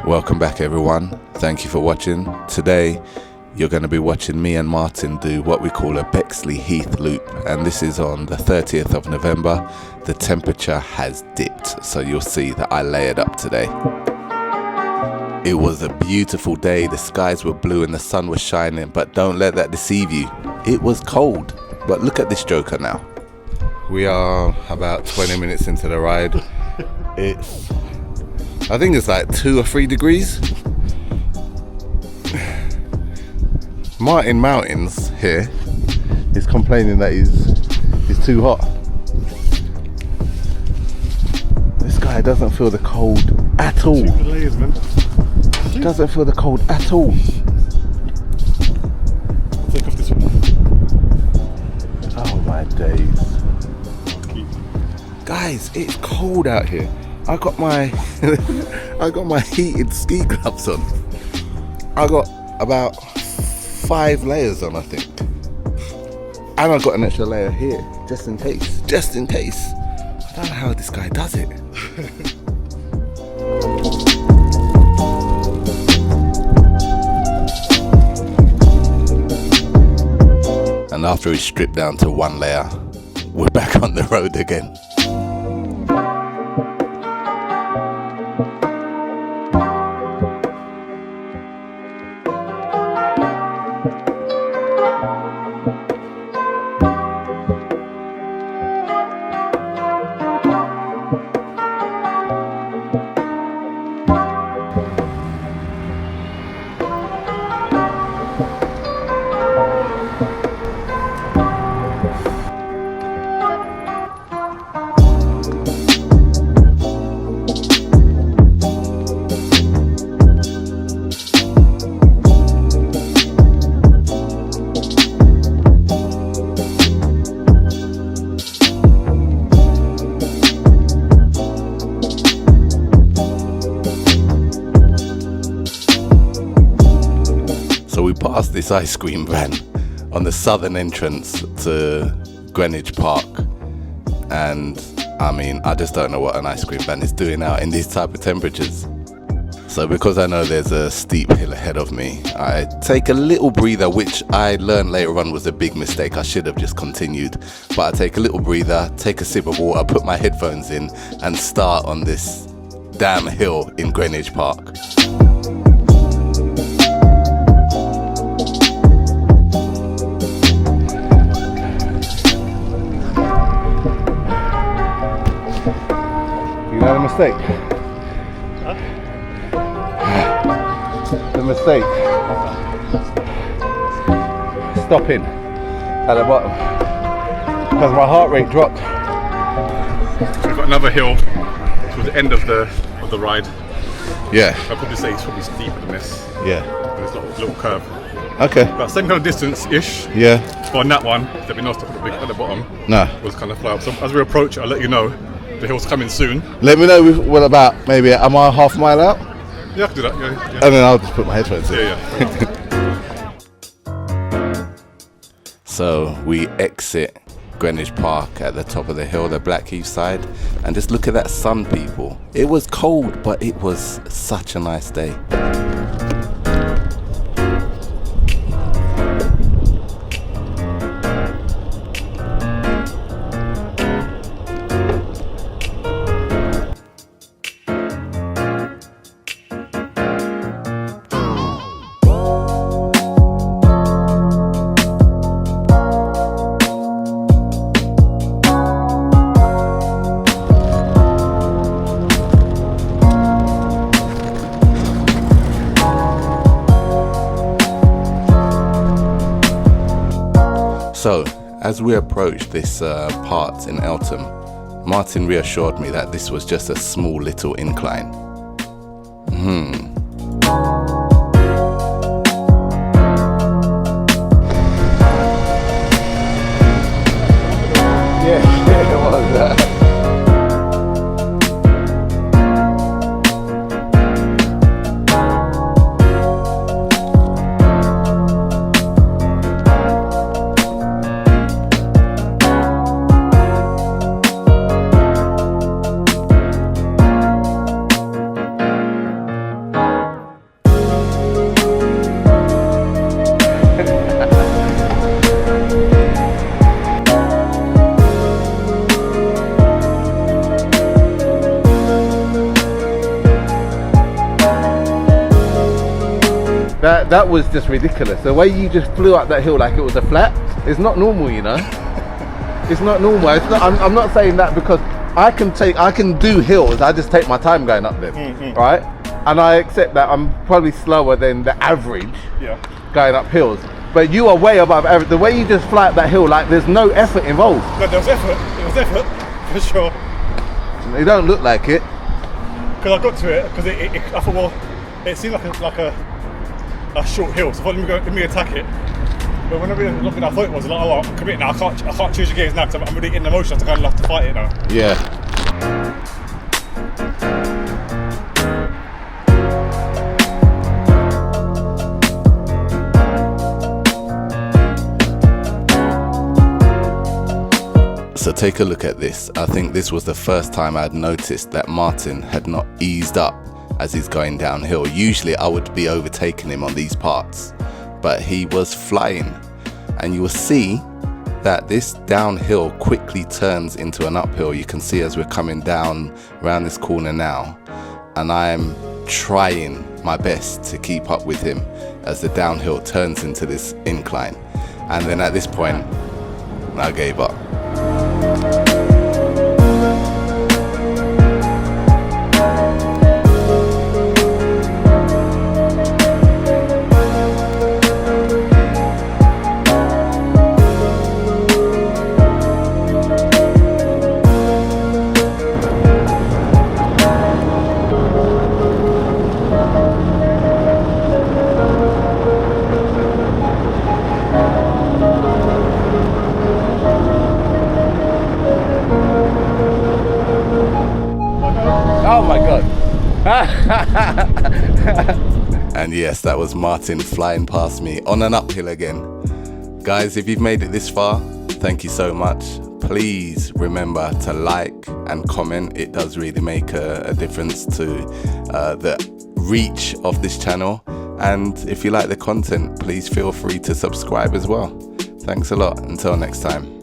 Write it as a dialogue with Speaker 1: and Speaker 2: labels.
Speaker 1: Welcome back everyone, thank you for watching. Today you're going to be watching me and Martin do what we call a Bexley Heath loop, and this is on the 30th of November. The temperature has dipped, so you'll see that I layered up today. It was a beautiful day, the skies were blue and the sun was shining, but don't let that deceive you. It was cold, but look at this joker now. We are about 20 minutes into the ride. I think it's like 2 or 3 degrees. Martin Mountains here is complaining that it's too hot. This guy doesn't feel the cold at all.
Speaker 2: Layers, man.
Speaker 1: Doesn't feel the cold at all.
Speaker 2: Take off this one.
Speaker 1: Oh my days. Guys, it's cold out here. I got my heated ski gloves on. I got about 5 layers on, I think. And I got an extra layer here, just in case. Just in case. I don't know how this guy does it. And after we stripped down to 1 layer, we're back on the road again. So we passed this ice cream van on the southern entrance to Greenwich Park, and I mean, I just don't know what an ice cream van is doing out in these type of temperatures. So because I know there's a steep hill ahead of me, I take a little breather, which I learned later on was a big mistake. I should have just continued, but I take a little breather, take a sip of water, put my headphones in and start on this damn hill in Greenwich Park. The mistake.
Speaker 2: Huh?
Speaker 1: The mistake. Stopping at the bottom because my heart rate dropped.
Speaker 2: We've got another hill towards the end of the ride.
Speaker 1: Yeah.
Speaker 2: I'd probably say it's probably steeper than this.
Speaker 1: Yeah.
Speaker 2: There's a little curve.
Speaker 1: Okay.
Speaker 2: About same kind of distance-ish.
Speaker 1: Yeah.
Speaker 2: But on that one, there'd be no stop at the bottom.
Speaker 1: No.
Speaker 2: It was kind of fly up. So as we approach, I'll let you know the hill's coming soon.
Speaker 1: Let me know well about maybe a mile, half a mile out.
Speaker 2: Yeah, I can do that. Yeah.
Speaker 1: And then I'll just put my headphones in.
Speaker 2: Yeah.
Speaker 1: So we exit Greenwich Park at the top of the hill, the Blackheath side, and just look at that sun, people. It was cold, but it was such a nice day. So, as we approached this part in Eltham, Martin reassured me that this was just a small little incline. Yeah, it was that. That was just ridiculous. The way you just flew up that hill like it was a flat, it's not normal, you know. It's not normal. It's not, I'm not saying that because I can do hills. I just take my time going up them, right? And I accept that I'm probably slower than the average going up hills. But you are way above average. The way you just fly up that hill, like there's no effort involved.
Speaker 2: No, there was effort. It was effort, for sure.
Speaker 1: It don't look like it.
Speaker 2: Because I got to it, because I thought, well, it seemed like a short hill, so I thought, let me attack it. But when I really looked at it, I thought it was like, oh, I'm committing now. I can't choose your games now because I'm really in the motion. So I kind of have to fight it now.
Speaker 1: Yeah. So take a look at this. I think this was the first time I'd noticed that Martin had not eased up as he's going downhill. Usually I would be overtaking him on these parts, but he was flying. And you will see that this downhill quickly turns into an uphill. You can see as we're coming down around this corner now, and I'm trying my best to keep up with him as the downhill turns into this incline. And then at this point, I gave up. Oh my God. And yes, that was Martin flying past me on an uphill again. Guys, if you've made it this far, thank you so much. Please remember to like and comment. It does really make a difference to the reach of this channel. And if you like the content, please feel free to subscribe as well. Thanks a lot. Until next time.